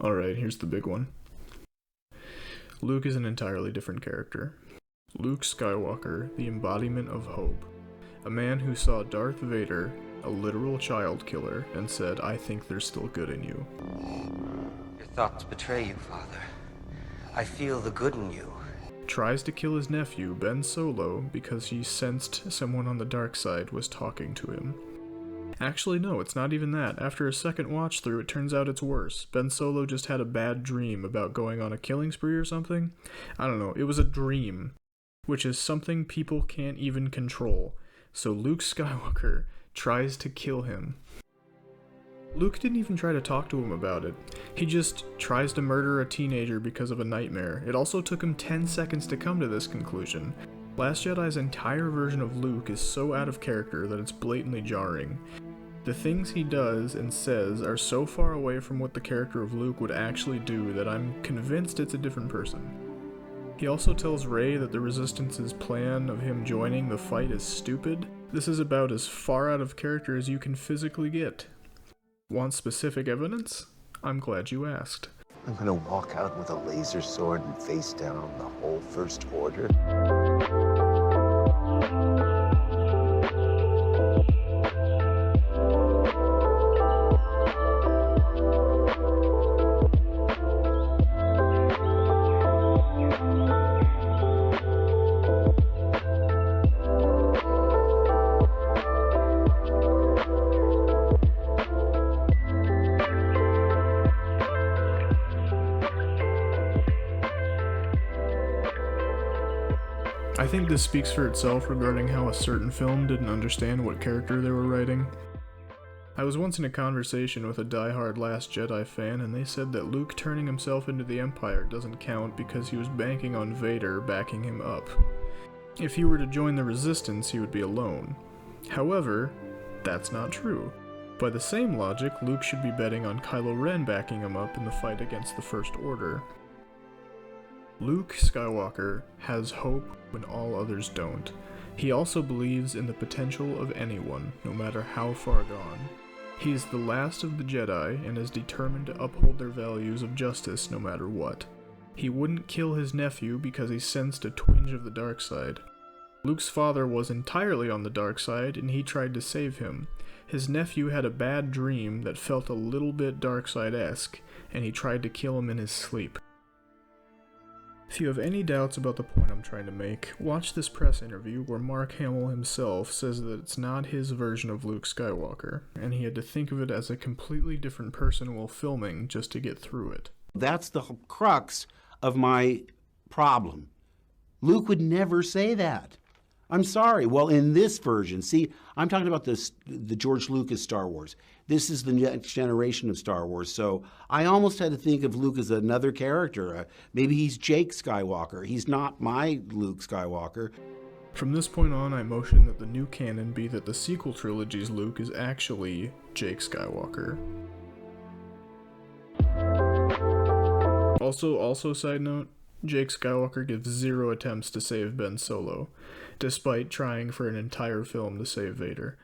Alright, here's the big one. Luke is an entirely different character. Luke Skywalker, the embodiment of hope. A man who saw Darth Vader, a literal child killer, and said, "I think there's still good in you." Your thoughts betray you, Father. I feel the good in you. Tries to kill his nephew, Ben Solo, because he sensed someone on the dark side was talking to him. Actually, no, it's not even that. After a second watch through, it turns out it's worse. Ben Solo just had a bad dream about going on a killing spree or something. I don't know, it was a dream, which is something people can't even control. So Luke Skywalker tries to kill him. Luke didn't even try to talk to him about it. He just tries to murder a teenager because of a nightmare. It also took him 10 seconds to come to this conclusion. Last Jedi's entire version of Luke is so out of character that it's blatantly jarring. The things he does and says are so far away from what the character of Luke would actually do that I'm convinced it's a different person. He also tells Rey that the Resistance's plan of him joining the fight is stupid. This is about as far out of character as you can physically get. Want specific evidence? I'm glad you asked. I'm gonna walk out with a laser sword and face down the whole First Order. I think this speaks for itself regarding how a certain film didn't understand what character they were writing. I was once in a conversation with a die-hard Last Jedi fan, and they said that Luke turning himself into the Empire doesn't count because he was banking on Vader backing him up. If he were to join the Resistance, he would be alone. However, that's not true. By the same logic, Luke should be betting on Kylo Ren backing him up in the fight against the First Order. Luke Skywalker has hope when all others don't. He also believes in the potential of anyone, no matter how far gone. He is the last of the Jedi and is determined to uphold their values of justice no matter what. He wouldn't kill his nephew because he sensed a twinge of the dark side. Luke's father was entirely on the dark side and he tried to save him. His nephew had a bad dream that felt a little bit dark side-esque, and he tried to kill him in his sleep. If you have any doubts about the point I'm trying to make, watch this press interview where Mark Hamill himself says that it's not his version of Luke Skywalker, and he had to think of it as a completely different person while filming just to get through it. That's the crux of my problem. Luke would never say that. I'm sorry. Well, in this version, see, I'm talking about the George Lucas Star Wars. This is the next generation of Star Wars, so I almost had to think of Luke as another character. Maybe he's Jake Skywalker. He's not my Luke Skywalker. From this point on, I motion that the new canon be that the sequel trilogy's Luke is actually Jake Skywalker. Also side note, Jake Skywalker gives 0 attempts to save Ben Solo, despite trying for an entire film to save Vader.